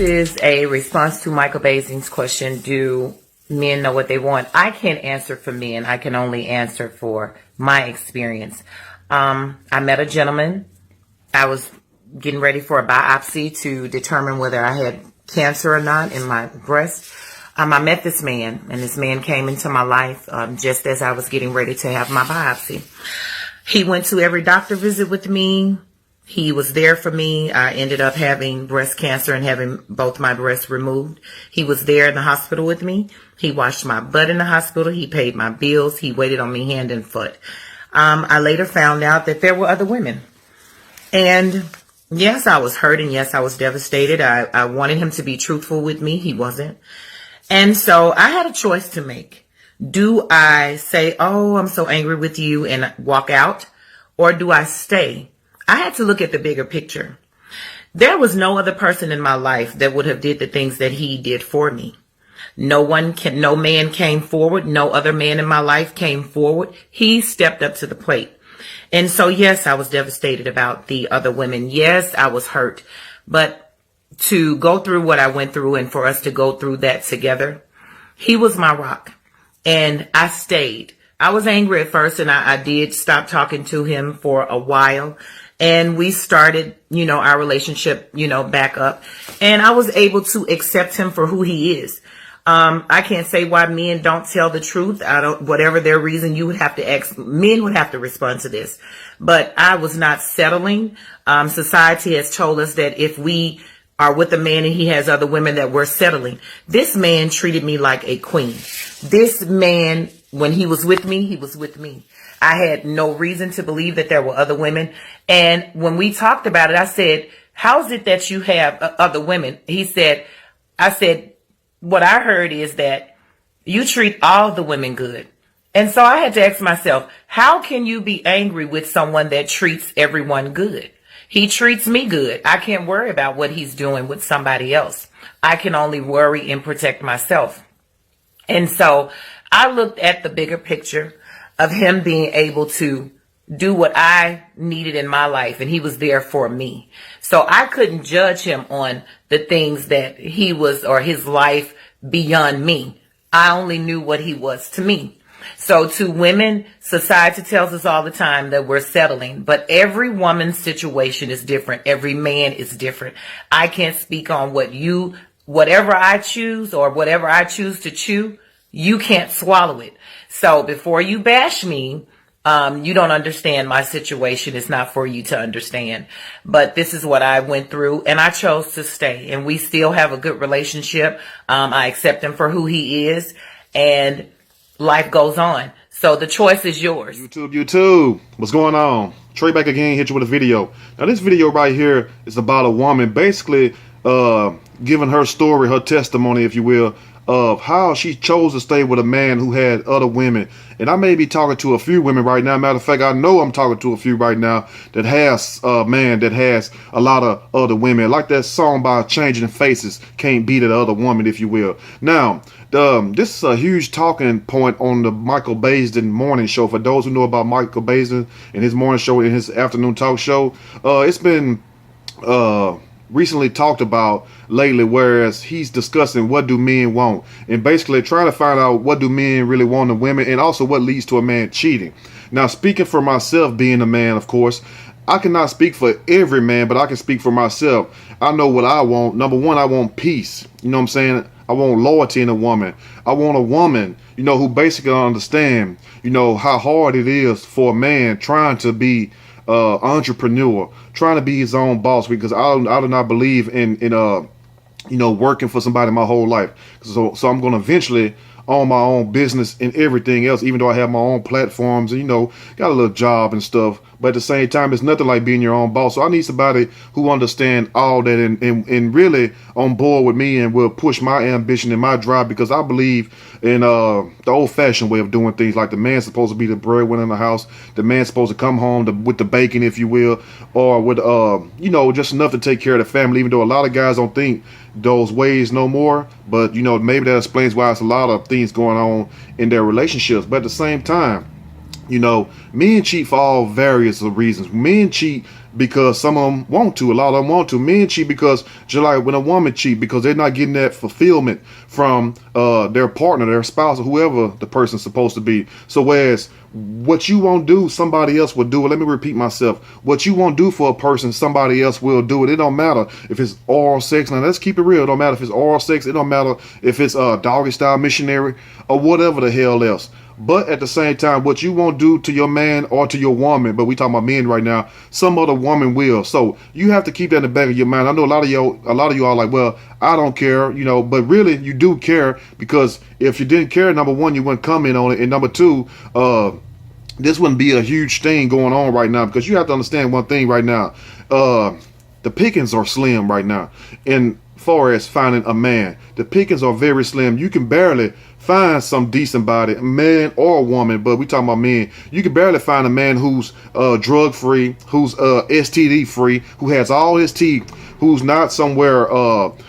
is a response to Michael Basin's question, do men know what they want? I can't answer for men. I can only answer for my experience. I met a gentleman. I was getting ready for a biopsy to determine whether I had cancer or not in my breast. I met this man, and this man came into my life just as I was getting ready to have my biopsy. He went to every doctor visit with me. He was there for me. I ended up having breast cancer and having both my breasts removed. He was there in the hospital with me. He washed my butt in the hospital. He paid my bills. He waited on me hand and foot. I later found out that there were other women. And yes, I was hurt, and yes, I was devastated. I wanted him to be truthful with me. He wasn't. And so I had a choice to make. Do I say, oh, I'm so angry with you and walk out? Or do I stay? I had to look at the bigger picture. There was no other person in my life that would have did the things that he did for me. No man came forward. No other man in my life came forward. He stepped up to the plate. And so, yes, I was devastated about the other women. Yes, I was hurt. But to go through what I went through and for us to go through that together, he was my rock. And I stayed. I was angry at first, and I did stop talking to him for a while. And we started, our relationship, back up. And I was able to accept him for who he is. I can't say why men don't tell the truth. Whatever their reason, you would have to ask, men would have to respond to this. But I was not settling. Society has told us that if we are with a man and he has other women, that we're settling. This man treated me like a queen. This man, when he was with me, he was with me. I had no reason to believe that there were other women. And when we talked about it, I said, how is it that you have other women? I said, what I heard is that you treat all the women good. And so I had to ask myself, how can you be angry with someone that treats everyone good? He treats me good. I can't worry about what he's doing with somebody else. I can only worry and protect myself. And so I looked at the bigger picture of him being able to do what I needed in my life, and he was there for me. So I couldn't judge him on the things that he was or his life beyond me. I only knew what he was to me. So to women, society tells us all the time that we're settling, but every woman's situation is different. Every man is different. I can't speak on whatever I choose or whatever I choose to chew, you can't swallow it. So before you bash me, you don't understand my situation. It's not for you to understand. But this is what I went through, and I chose to stay. And we still have a good relationship. I accept him for who he is, and life goes on. So the choice is yours. YouTube, what's going on? Trey back again, hit you with a video. Now this video right here is about a woman basically giving her story, her testimony, if you will, of how she chose to stay with a man who had other women. And I may be talking to a few women right now. Matter of fact, I know I'm talking to a few right now that has a man that has a lot of other women. Like that song by Changing Faces, Can't Beat That Other Woman, if you will. Now, this is a huge talking point on the Michael Basin morning show. For those who know about Michael Basin and his morning show and his afternoon talk show, it's been recently talked about lately, whereas he's discussing what do men want and basically trying to find out what do men really want in women and also what leads to a man cheating. Now, speaking for myself, being a man, of course, I cannot speak for every man, but I can speak for myself. I know what I want. Number one, I want peace. You know what I'm saying? I want loyalty in a woman. I want a woman, who basically understand, how hard it is for a man trying to be entrepreneur, trying to be his own boss, because I do not believe in working for somebody my whole life. So I'm going to eventually own my own business and everything else, even though I have my own platforms and, got a little job and stuff. But at the same time, it's nothing like being your own boss. So I need somebody who understands all that and really on board with me and will push my ambition and my drive, because I believe in the old-fashioned way of doing things. Like the man's supposed to be the breadwinner in the house. The man's supposed to come home with the bacon, if you will, or with, just enough to take care of the family, even though a lot of guys don't think those ways no more. But, maybe that explains why it's a lot of things going on in their relationships. But at the same time, Men cheat for all various of reasons. Men cheat because some of them want to. A lot of them want to. Men cheat because, just like when a woman cheat, because they're not getting that fulfillment from their partner, their spouse, or whoever the person's supposed to be. So whereas what you won't do, somebody else will do it. Let me repeat myself. What you won't do for a person, somebody else will do it. It don't matter if it's oral sex. Now let's keep it real. It don't matter if it's oral sex. It don't matter if it's doggy style missionary or whatever the hell else. But at the same time, what you won't do to your man or to your woman, but we talking about men right now, some other woman will. So you have to keep that in the back of your mind. I know a lot of you are like, well, I don't care, but really you do care, because if you didn't care, number one, you wouldn't comment on it, and number two, this wouldn't be a huge thing going on right now, because you have to understand one thing right now. The pickings are slim right now. And far as finding a man, the pickings are very slim. You can barely find some decent body, man or woman, but we talking about men. You can barely find a man who's drug free, who's STD free, who has all his teeth, who's not somewhere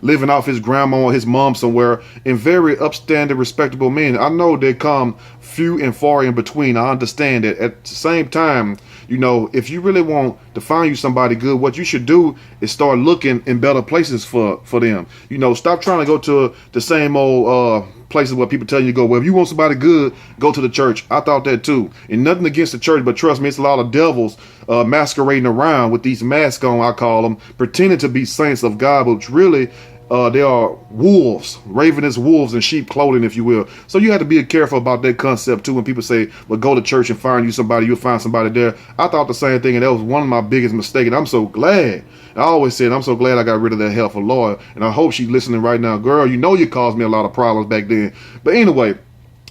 living off his grandma or his mom somewhere, and very upstanding, respectable men. I know they come few and far in between. I understand that. At the same time, if you really want to find you somebody good, what you should do is start looking in better places for them. Stop trying to go to the same old places where people tell you to go. Well, if you want somebody good, go to the church. I thought that too. And nothing against the church, but trust me, it's a lot of devils masquerading around with these masks on, I call them, pretending to be saints of God, but really they are wolves, ravenous wolves in sheep clothing, if you will. So you have to be careful about that concept too. When people say, well, go to church and find you somebody, you'll find somebody there. I thought the same thing, and that was one of my biggest mistakes. And I'm so glad. I always said, I'm so glad I got rid of that helpful lawyer. And I hope she's listening right now. Girl, you caused me a lot of problems back then. But anyway,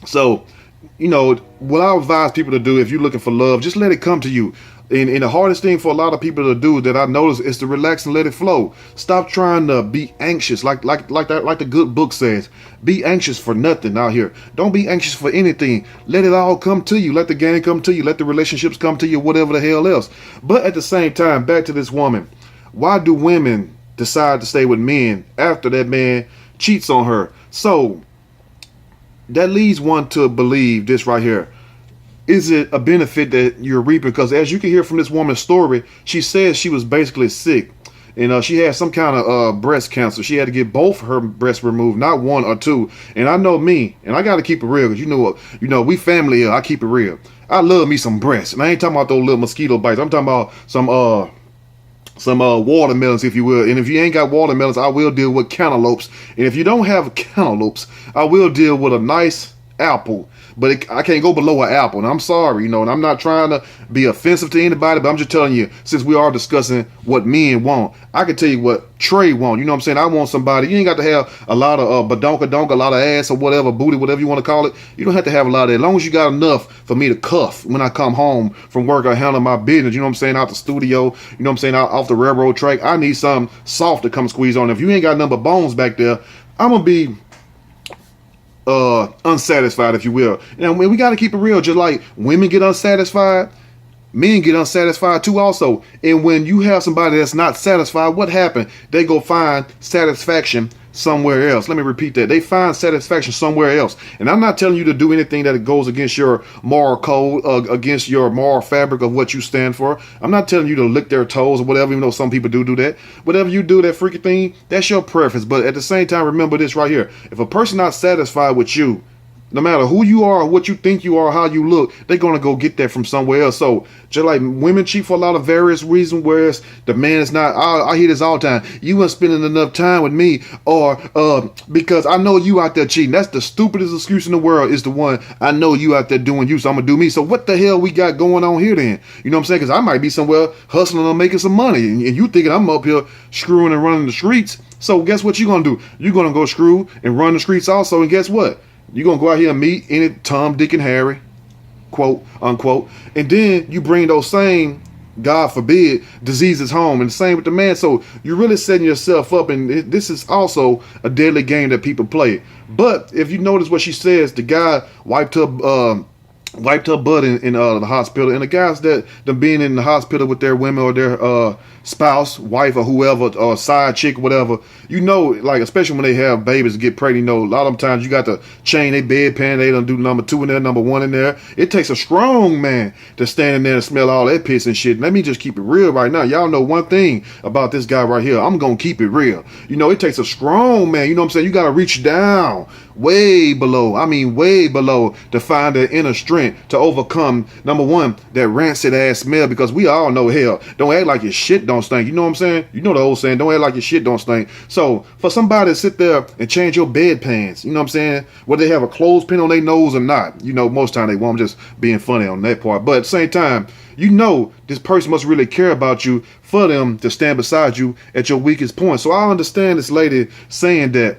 so, what I advise people to do, if you're looking for love, just let it come to you. And the hardest thing for a lot of people to do that I notice is to relax and let it flow. Stop trying to be anxious, like the good book says. Be anxious for nothing out here. Don't be anxious for anything. Let it all come to you. Let the game come to you. Let the relationships come to you. Whatever the hell else. But at the same time, back to this woman. Why do women decide to stay with men after that man cheats on her? So that leads one to believe this right here. Is it a benefit that you're reaping? Because as you can hear from this woman's story, she says she was basically sick. And she had some kind of breast cancer. She had to get both her breasts removed, not one or two. And I know me, and I got to keep it real, because we family here. I keep it real. I love me some breasts. And I ain't talking about those little mosquito bites. I'm talking about some watermelons, if you will. And if you ain't got watermelons, I will deal with cantaloupes. And if you don't have cantaloupes, I will deal with a nice apple. But I can't go below an apple. And I'm sorry, and I'm not trying to be offensive to anybody, but I'm just telling you, since we are discussing what men want, I can tell you what Trey want. You know what I'm saying? I want somebody. You ain't got to have a lot of badonka, a lot of ass or whatever, booty, whatever you want to call it. You don't have to have a lot of that. As long as you got enough for me to cuff when I come home from work or handle my business, you know what I'm saying, out the studio, you know what I'm saying, out off the railroad track. I need something soft to come squeeze on. If you ain't got nothing but bones back there, I'm going to be unsatisfied, if you will. And we got to keep it real. Just like women get unsatisfied, men get unsatisfied too also. And when you have somebody that's not satisfied, what happened? They go find satisfaction somewhere else. Let me repeat that. They find satisfaction somewhere else. And I'm not telling you to do anything that goes against your moral code, against your moral fabric of what you stand for. I'm not telling you to lick their toes or whatever, even though some people do that. Whatever you do, that freaky thing, that's your preference. But at the same time, remember this right here. If a person not satisfied with you, no matter who you are, what you think you are, how you look, they're going to go get that from somewhere else. So just like women cheat for a lot of various reasons, whereas the man is not. I hear this all the time. You weren't spending enough time with me, or because I know you out there cheating. That's the stupidest excuse in the world, is the one, I know you out there doing you, so I'm going to do me. So what the hell we got going on here then? You know what I'm saying? Because I might be somewhere hustling or making some money, and you thinking I'm up here screwing and running the streets. So guess what you're going to do? You're going to go screw and run the streets also, and guess what? You're going to go out here and meet any Tom, Dick, and Harry, quote, unquote. And then you bring those same, God forbid, diseases home. And the same with the man. So you're really setting yourself up. And this is also a deadly game that people play. But if you notice what she says, the guy wiped her wiped her butt in the hospital, and the guys that them being in the hospital with their women or their spouse, wife, or whoever, or side chick, whatever, you know, like especially when they have babies and get pregnant, you know, a lot of them times you got to chain their bedpan. They don't do number 2 in there, number 1 in there. It takes a strong man to stand in there and smell all that piss and shit. Let me just keep it real right now. Y'all know one thing about this guy right here. I'm gonna keep it real. You know, it takes a strong man. You know what I'm saying? You gotta reach down way below. I mean, way below to find the inner strength to overcome, number 1, that rancid ass smell, because we all know, hell, don't act like your shit don't stink. You know what I'm saying? You know the old saying, don't act like your shit don't stink. So for somebody to sit there and change your bedpans, you know what I'm saying? Whether they have a clothespin on their nose or not, you know, most time they won't. I'm just being funny on that part. But at the same time, you know this person must really care about you for them to stand beside you at your weakest point. So I understand this lady saying that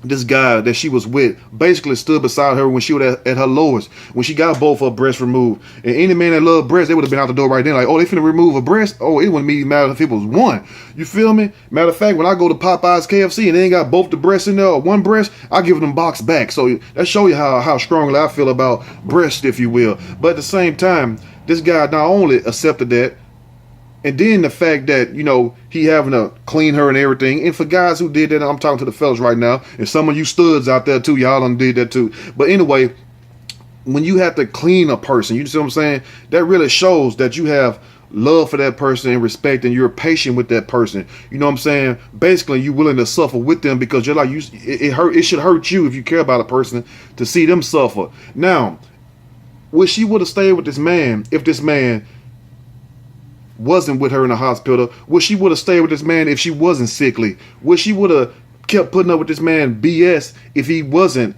this guy that she was with basically stood beside her when she was at her lowest, when she got both her breasts removed. And any man that loved breasts, they would have been out the door right then, like, oh, they finna remove a breast? Oh, it wouldn't even matter if it was one. You feel me? Matter of fact, when I go to Popeyes KFC and they ain't got both the breasts in there or one breast, I give them box back. So that show you how strongly I feel about breasts, if you will. But at the same time, this guy not only accepted that, and then the fact that, you know, he having to clean her and everything. And for guys who did that, I'm talking to the fellas right now, and some of you studs out there too, y'all done did that too. But anyway, when you have to clean a person, you see what I'm saying? That really shows that you have love for that person and respect, and you're patient with that person. You know what I'm saying? Basically, you're willing to suffer with them because you're like, it should hurt you if you care about a person to see them suffer. Now, wish she would have stayed with this man if this man wasn't with her in the hospital? Wish she would have stayed with this man if she wasn't sickly? Wish she would have kept putting up with this man BS if he wasn't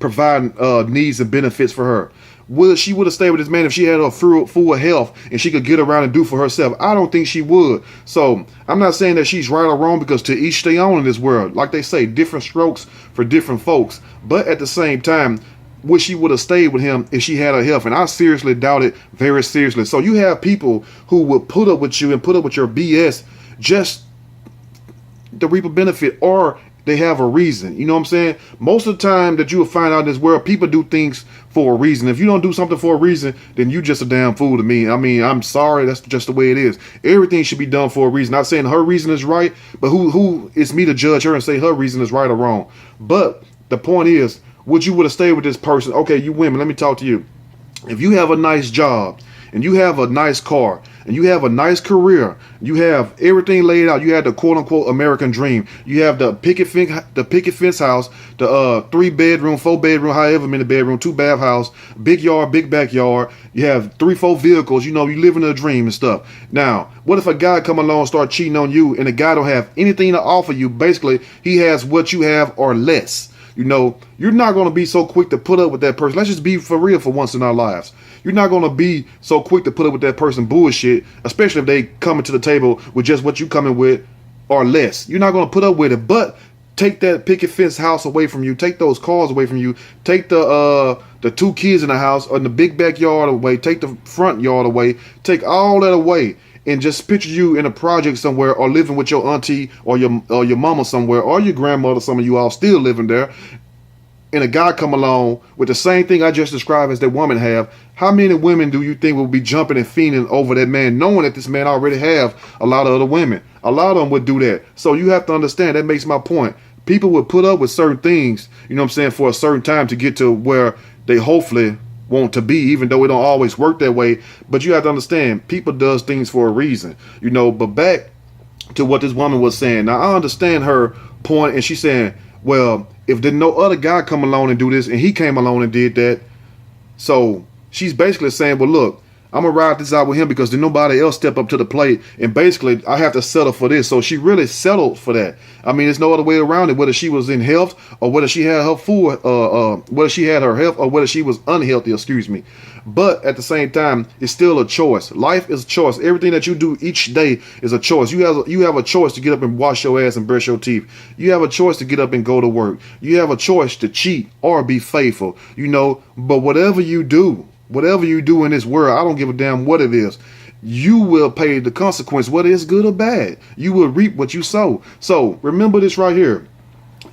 providing needs and benefits for her? Would she would have stayed with this man if she had her full health and she could get around and do for herself? I don't think she would. So I'm not saying that she's right or wrong, because to each their own in this world. Like they say, different strokes for different folks. But at the same time, wish she would have stayed with him if she had her health, and I seriously doubt it, very seriously. So you have people who will put up with you and put up with your BS just to reap a benefit, or they have a reason. You know what I'm saying? Most of the time that you will find out in this world, people do things for a reason. If you don't do something for a reason, then you just a damn fool to me. I mean, I'm sorry, that's just the way it is. Everything should be done for a reason. Not saying her reason is right, but who is me to judge her and say her reason is right or wrong? But the point is, would you would have stayed with this person? Okay, you women, let me talk to you. If you have a nice job and you have a nice car and you have a nice career, you have everything laid out, you have the quote unquote American dream, you have the picket fence house, the 3-bedroom, 4-bedroom, however many bedroom, 2-bath house, big yard, big backyard, you have 3-4 vehicles, you know, you living a dream and stuff. Now, what if a guy come along and start cheating on you, and the guy don't have anything to offer you? Basically, he has what you have or less. You know, you're not going to be so quick to put up with that person. Let's just be for real for once in our lives. You're not going to be so quick to put up with that person bullshit, especially if they coming to the table with just what you coming with or less. You're not going to put up with it. But take that picket fence house away from you. Take those cars away from you. Take the 2 kids in the house or in the big backyard away. Take the front yard away. Take all that away. And just picture you in a project somewhere, or living with your auntie or your mama somewhere, or your grandmother, some of you all still living there, and a guy come along with the same thing I just described as that woman have. How many women do you think will be jumping and fiending over that man, knowing that this man already have a lot of other women? A lot of them would do that. So you have to understand, that makes my point. People would put up with certain things, you know what I'm saying, for a certain time to get to where they hopefully want to be, even though it don't always work that way. But you have to understand, people does things for a reason, you know. But back to what this woman was saying. Now, I understand her point, and she's saying, well, if there's no other guy come along and do this, and he came along and did that, so she's basically saying, well, look, I'm gonna ride this out with him because there's nobody else step up to the plate, and basically I have to settle for this. So she really settled for that. I mean, there's no other way around it. Whether she was in health, or whether she had her whether she had her health, or whether she was unhealthy, excuse me. But at the same time, it's still a choice. Life is a choice. Everything that you do each day is a choice. You have a choice to get up and wash your ass and brush your teeth. You have a choice to get up and go to work. You have a choice to cheat or be faithful. You know, but whatever you do in this world, I don't give a damn what it is, you will pay the consequence, whether it's good or bad. You will reap what you sow. So remember this right here.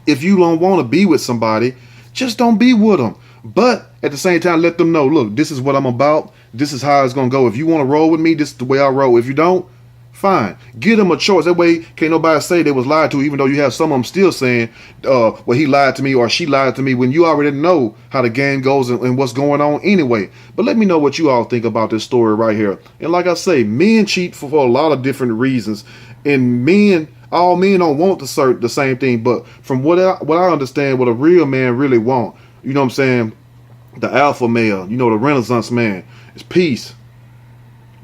If you don't want to be with somebody, just don't be with them. But at the same time, let them know, look, this is what I'm about. This is how it's going to go. If you want to roll with me, this is the way I roll. If you don't, fine. Give them a choice. That way, can't nobody say they was lied to, even though you have some of them still saying, well, he lied to me or she lied to me, when you already know how the game goes and what's going on anyway. But let me know what you all think about this story right here. And like I say, men cheat for a lot of different reasons. And all men don't want the same thing. But from what I understand, what a real man really want, you know what I'm saying? The alpha male, you know, the Renaissance man, is peace,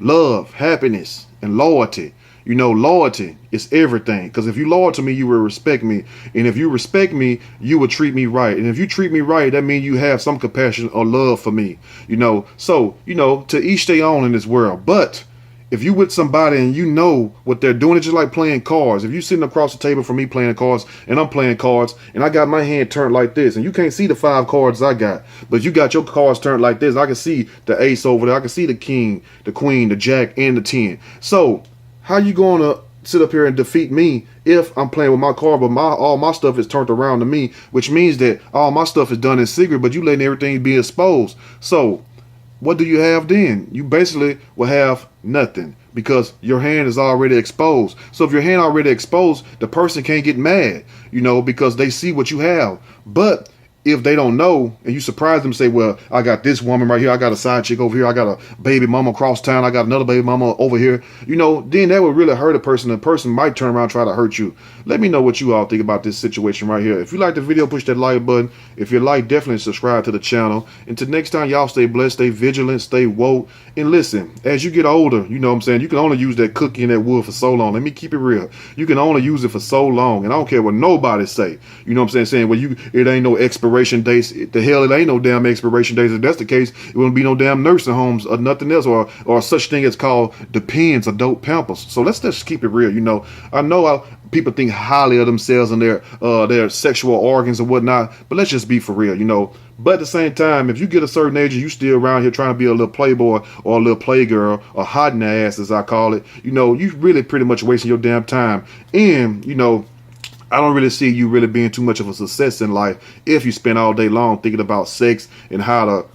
love, happiness, and loyalty. You know, loyalty is everything. Because if you loyal to me, you will respect me. And if you respect me, you will treat me right. And if you treat me right, that means you have some compassion or love for me. You know, so, you know, to each their own in this world. But if you with somebody and you know what they're doing, it's just like playing cards. If you sitting across the table from me playing cards and I'm playing cards and I got my hand turned like this and you can't see the 5 cards I got, but you got your cards turned like this, I can see the ace over there, I can see the king, the queen, the jack, and the 10. So how you going to sit up here and defeat me if I'm playing with my card, but all my stuff is turned around to me, which means that all my stuff is done in secret, but you letting everything be exposed. So what do you have then? You basically will have nothing because your hand is already exposed. So if your hand already exposed, the person can't get mad, you know, because they see what you have. But if they don't know and you surprise them, say, well, I got this woman right here, I got a side chick over here, I got a baby mama across town, I got another baby mama over here, you know, then that would really hurt a person. The person might turn around and try to hurt you. Let me know what you all think about this situation right here. If you like the video, push that like button. If you like, definitely subscribe to the channel. Until next time, y'all stay blessed, stay vigilant, stay woke. And listen, as you get older, you know what I'm saying, you can only use that cookie and that wood for so long. Let me keep it real. You can only use it for so long. And I don't care what nobody say. You know what I'm saying? Well, it ain't no expiration dates. The hell, it ain't no damn expiration dates. If that's the case, it wouldn't be no damn nursing homes or nothing else, or such thing as called Depends adult pampers. So let's just keep it real. You know, I know people think highly of themselves and their sexual organs and whatnot, but let's just be for real, you know. But at the same time, if you get a certain age and you still around here trying to be a little playboy or a little playgirl or hot in the ass, as I call it, you know, you really pretty much wasting your damn time. And, you know, I don't really see you really being too much of a success in life if you spend all day long thinking about sex and how to,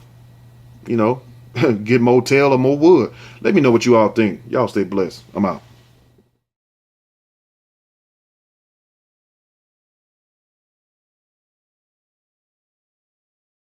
you know, get more tail or more wood. Let me know what you all think. Y'all stay blessed. I'm out.